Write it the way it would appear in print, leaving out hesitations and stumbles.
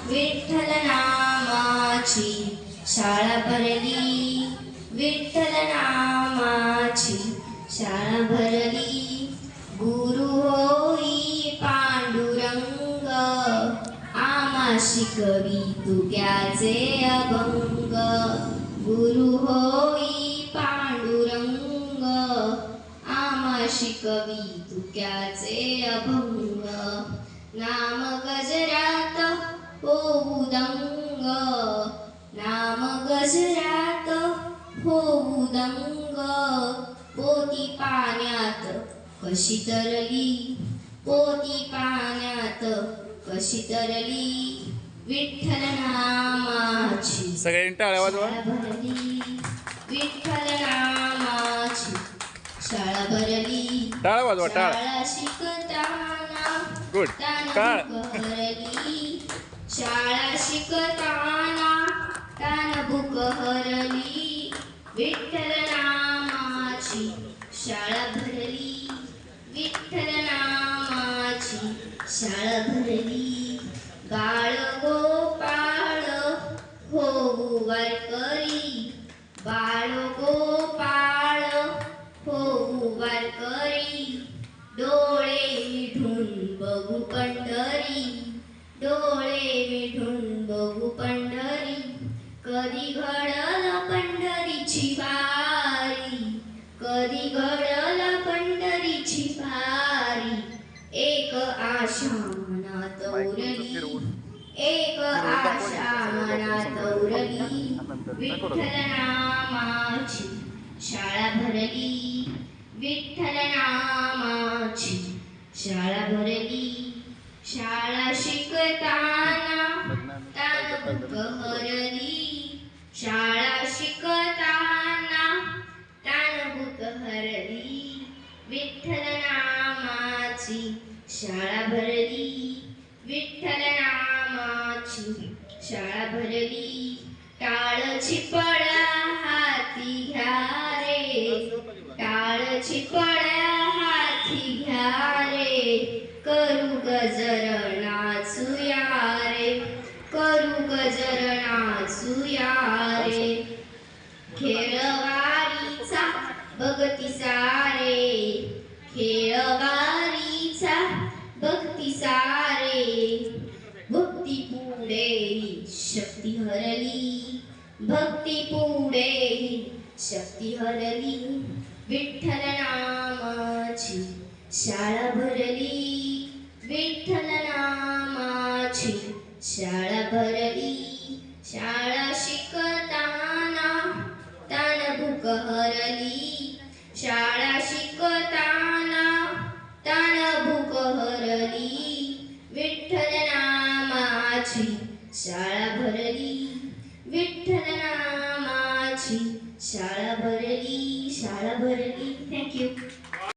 विठ्ठल नामाची शाळा भरली, विठ्ठल नामाची शाळा भरली. गुरु होई पांडुरंग, आम्हा शिकवी तुक्याचे अभंग. गुरु होई पांडुरंग, आम्हा शिकवी तुक्याचे अभंग. नाम गजरात होऊ दंग, नाम गजरात होऊ दंग. पोती पाण्यात कशी तरली, पोती पाण्यात कशी तरली. विठ्ठल नामाची सगळ्यांनी टाळ्या वाजवा. भरली, विठ्ठल नामाची शाळा भरली. टाळ वाजवा, टाळ. शाळा शिकताना गुड. टाळ. हरली, शाळा शिकताना तानभूक हरली. विठ्ठल नामाची शाळा भरली, विठ्ठल नामाची शाळा भरली. बाळ गोपाळ होऊ वारकरी, बाळ गोपाळ होऊ वारकरी. डोळे मिठून बघू पंढरी, डोळे मिठून बघू पंढरी. कधी घडल पंढरीची वारी, कधी घडल पंढरीची वारी. एक आशा मनात उरली, एक आशा मनात उरली. विठ्ठल नामाची शाळा भरली, विठ्ठल नामाची शाळा भरली. शाळा शिकताना तानभूक हरली, शाळा शिकताना तानभूक हरली. विठ्ठल नामाची शाळा भरली, विठ्ठल नामाची शाळा भरली. टाळ चिपळ्या हाती घ्या रे, टाळ चिपळ्या हाती घ्या रे. करू गजर नाचूया रे, करू गजर नाचूया रे. खेळवारीचा भक्ती सारे, खेळवारीचा भक्ती सारे. भक्ती पुढे शक्ती हरली, भक्ती पुढे शक्ती हरली. विठ्ठल नामाची शाळा भरली, विठ्ठल नामाची शाळा भरली. शाळा शिकताना तानभूक हरली, शाळा शिकताना तानभूक हरली. विठ्ठल नामाची शाळा भरली, विठ्ठल नामाची शाळा भरली, शाळा भरली. थँक्यू.